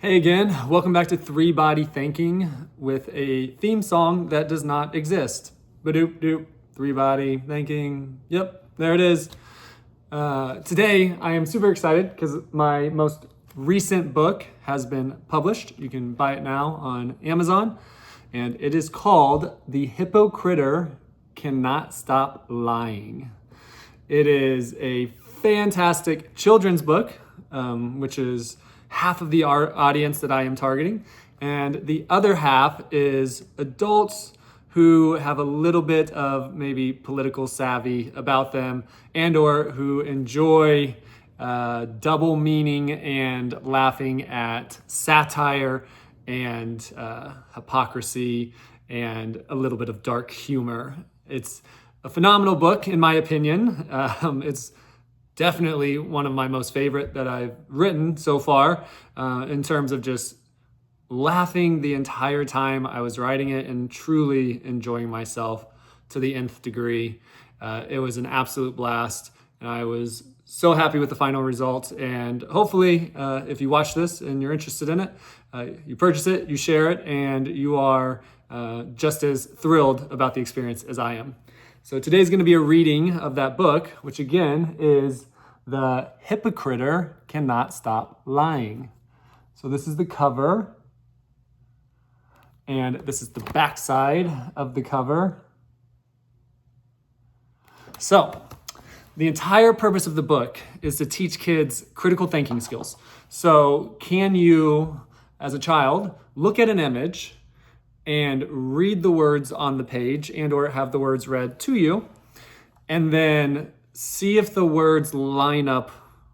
Hey again, welcome back to Three Body Thinking with a theme song that does not exist. Ba-doop doop, Three Body Thinking. Yep, there it is. Today I am super excited because my most recent book has been published. You can buy it now on Amazon, and it is called The Hippo Critter Cannot Stop Lying. It is a fantastic children's book, which is half of the audience that I am targeting. And the other half is adults who have a little bit of maybe political savvy about them and or who enjoy double meaning and laughing at satire and hypocrisy and a little bit of dark humor. It's a phenomenal book, in my opinion. It's definitely one of my most favorite that I've written so far, in terms of just laughing the entire time I was writing it and truly enjoying myself to the nth degree. It was an absolute blast, and I was so happy with the final results. And hopefully, if you watch this and you're interested in it, you purchase it, you share it, and you are just as thrilled about the experience as I am. So today's going to be a reading of that book, which again is The Hippo Critter Cannot Stop Lying. So this is the cover, and this is the backside of the cover. So the entire purpose of the book is to teach kids critical thinking skills. So can you, as a child, look at an image and read the words on the page and or have the words read to you, and then see if the words line up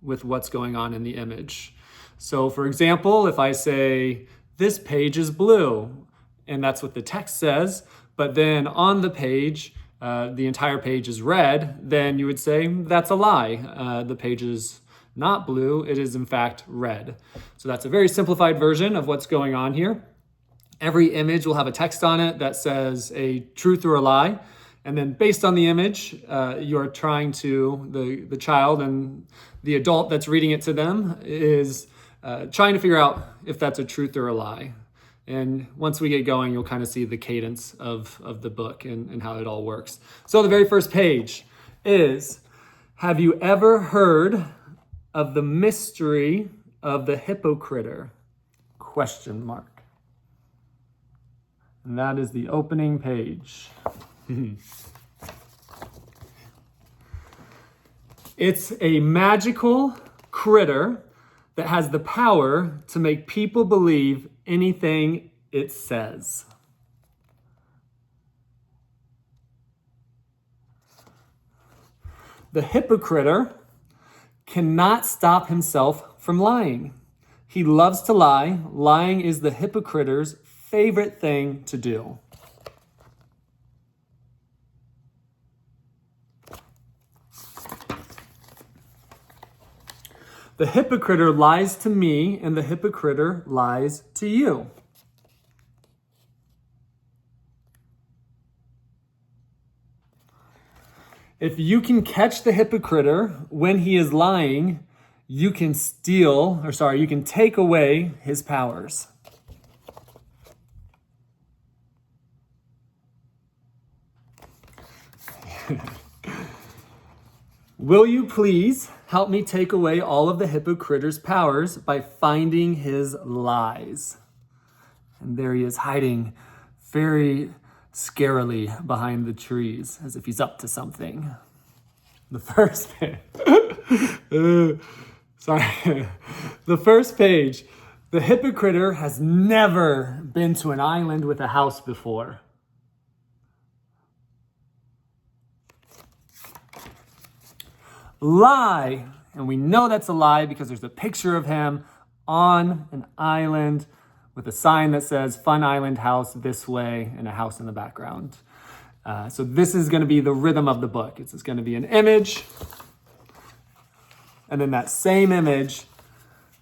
with what's going on in the image. So for example, if I say, this page is blue, and that's what the text says, but then on the page, the entire page is red, then you would say, that's a lie. The page is not blue, it is in fact red. So that's a very simplified version of what's going on here. Every image will have a text on it that says a truth or a lie. And then based on the image, you're trying to, the child and the adult that's reading it to them is trying to figure out if that's a truth or a lie. And once we get going, you'll kind of see the cadence of the book and how it all works. So the very first page is, have you ever heard of the mystery of the hippo critter? ? And that is the opening page. It's a magical critter that has the power to make people believe anything it says. The hippo critter cannot stop himself from lying. He loves to lie. Lying is the hippo critter's favorite thing to do. The hippo critter lies to me, and the hippo critter lies to you. If you can catch the hippo critter when he is lying, you can take away his powers. Will you please help me take away all of the hippo critter's powers by finding his lies? And there he is, hiding very scarily behind the trees, as if he's up to something. The first page. The first page. The hippo critter has never been to an island with a house before. Lie, and we know that's a lie because there's a picture of him on an island with a sign that says Fun Island House this way and a house in the background. So this is going to be the rhythm of the book. It's going to be an image, and then that same image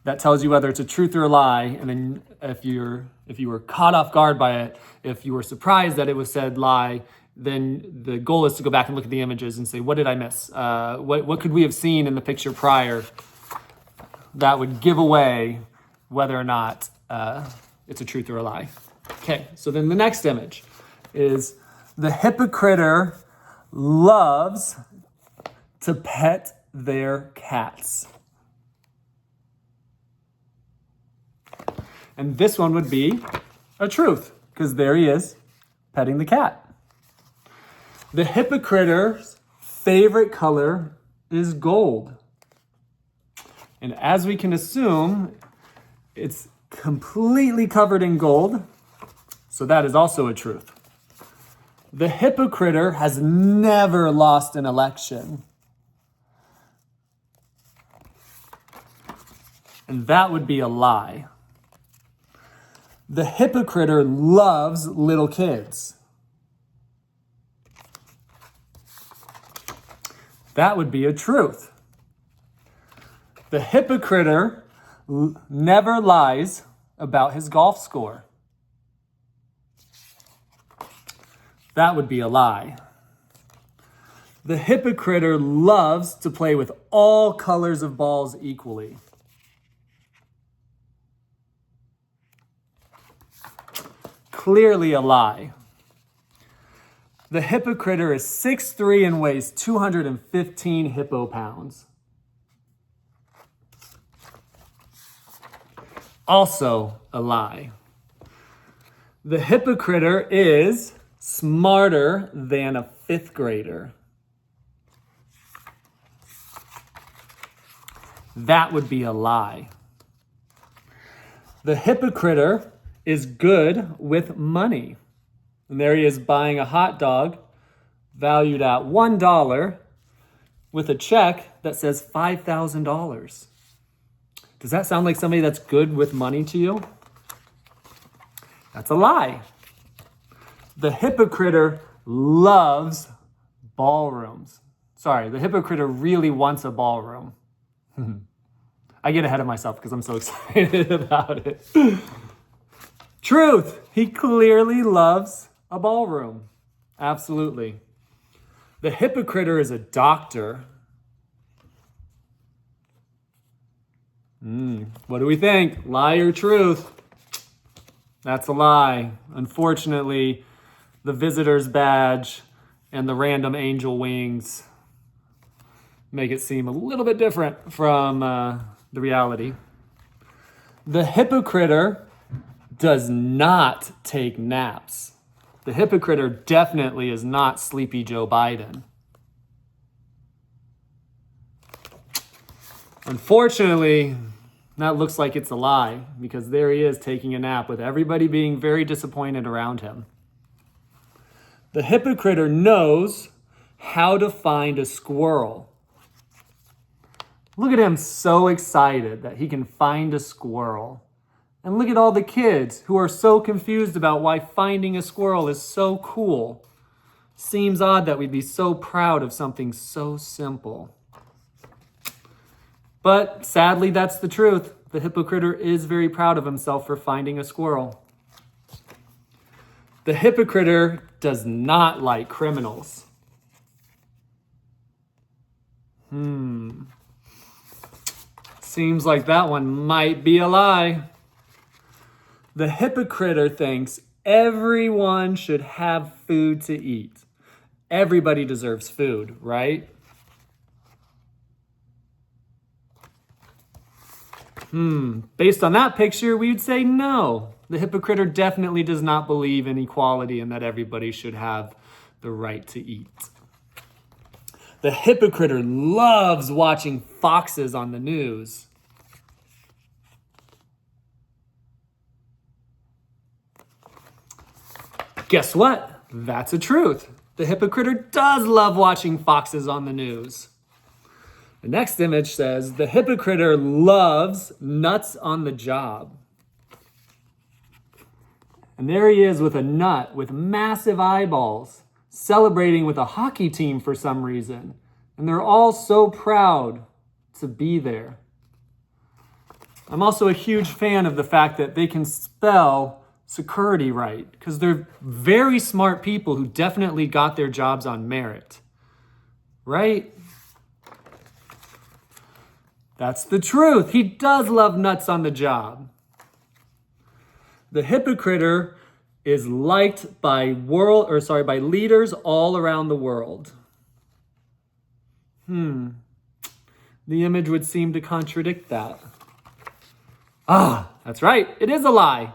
that tells you whether it's a truth or a lie. And then if you were caught off guard by it, if you were surprised that it was said lie, then the goal is to go back and look at the images and say, what did I miss? What could we have seen in the picture prior that would give away whether or not it's a truth or a lie. Okay, so then the next image is the hypocrite loves to pet their cats. And this one would be a truth, because there he is, petting the cat. The hypocrite's favorite color is gold. And as we can assume, it's completely covered in gold, so that is also a truth. The hypocrite has never lost an election. And that would be a lie. The hypocrite loves little kids. That would be a truth. The hypocrite never lies about his golf score. That would be a lie. The hypocrite loves to play with all colors of balls equally. Clearly a lie. The hypocrite is 6'3" and weighs 215 hippo pounds. Also a lie. The hypocrite is smarter than a 5th grader. That would be a lie. The hypocrite is good with money. And there he is buying a hot dog valued at $1 with a check that says $5,000. Does that sound like somebody that's good with money to you? That's a lie. The hypocrite loves ballrooms. Sorry, the hypocrite really wants a ballroom. I get ahead of myself because I'm so excited about it. Truth, he clearly loves a ballroom. Absolutely. The hypocrite is a doctor. What do we think? Lie or truth? That's a lie. Unfortunately, the visitor's badge and the random angel wings make it seem a little bit different from the reality. The hypocrite does not take naps. The hypocrite definitely is not Sleepy Joe Biden. Unfortunately, that looks like it's a lie, because there he is taking a nap with everybody being very disappointed around him. The hypocrite knows how to find a squirrel. Look at him so excited that he can find a squirrel. And look at all the kids who are so confused about why finding a squirrel is so cool. Seems odd that we'd be so proud of something so simple. But sadly, that's the truth. The hypocrite is very proud of himself for finding a squirrel. The hypocrite does not like criminals. Seems like that one might be a lie. The hypocrite thinks everyone should have food to eat. Everybody deserves food, right? Based on that picture, we would say no. The hypocrite definitely does not believe in equality and that everybody should have the right to eat. The hypocrite loves watching foxes on the news. Guess what? That's a truth. The hypocrite does love watching foxes on the news. The next image says, the hypocrite loves nuts on the job. And there he is with a nut with massive eyeballs, celebrating with a hockey team for some reason. And they're all so proud to be there. I'm also a huge fan of the fact that they can spell security right, because they're very smart people who definitely got their jobs on merit. Right? That's the truth. He does love nuts on the job. The hypocriter is liked by leaders all around the world. The image would seem to contradict that. That's right. It is a lie.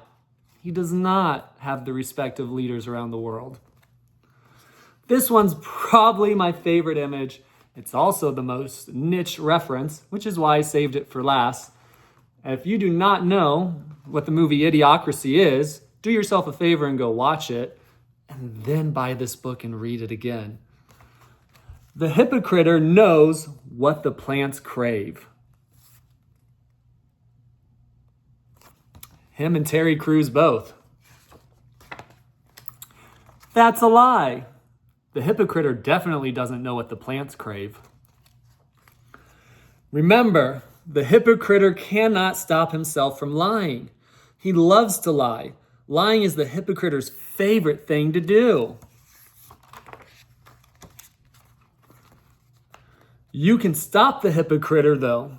He does not have the respect of leaders around the world. This one's probably my favorite image. It's also the most niche reference, which is why I saved it for last. If you do not know what the movie Idiocracy is, do yourself a favor and go watch it, and then buy this book and read it again. The hypocriter knows what the plants crave. Him and Terry Crews both. That's a lie. The hypocriter definitely doesn't know what the plants crave. Remember, the hypocriter cannot stop himself from lying. He loves to lie. Lying is the hypocriter's favorite thing to do. You can stop the hypocriter, though.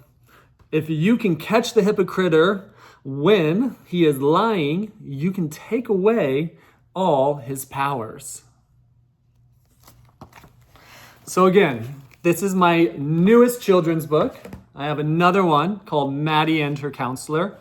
If you can catch the hypocriter when he is lying, you can take away all his powers. So again, this is my newest children's book. I have another one called Maddie and Her Counselor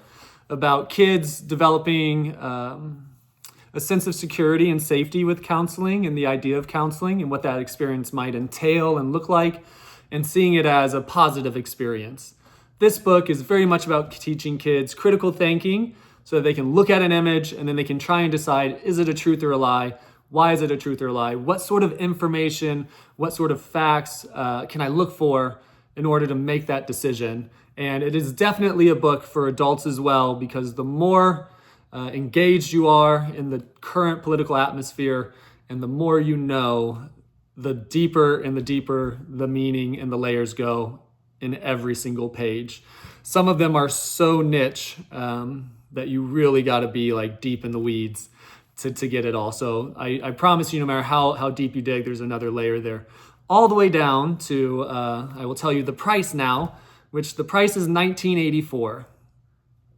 about kids developing a sense of security and safety with counseling and the idea of counseling and what that experience might entail and look like, and seeing it as a positive experience. This book is very much about teaching kids critical thinking so that they can look at an image and then they can try and decide, is it a truth or a lie? Why is it a truth or a lie? What sort of information, what sort of facts can I look for in order to make that decision? And it is definitely a book for adults as well, because the more engaged you are in the current political atmosphere and the more you know, the deeper and the deeper the meaning and the layers go in every single page. Some of them are so niche that you really got to be like deep in the weeds to get it all. So I promise you, no matter how deep you dig, there's another layer there. All the way down to, I will tell you the price now, which the price is $19.84.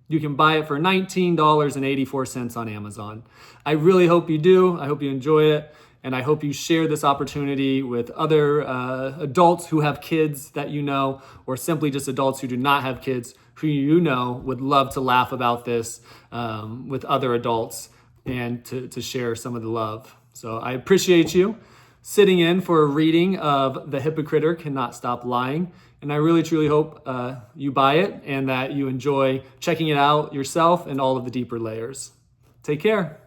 You can buy it for $19.84 on Amazon. I really hope you do. I hope you enjoy it. And I hope you share this opportunity with other adults who have kids that you know, or simply just adults who do not have kids who you know would love to laugh about this with other adults and to share some of the love. So I appreciate you sitting in for a reading of The Hypocriter Cannot Stop Lying. And I really, truly hope you buy it and that you enjoy checking it out yourself and all of the deeper layers. Take care.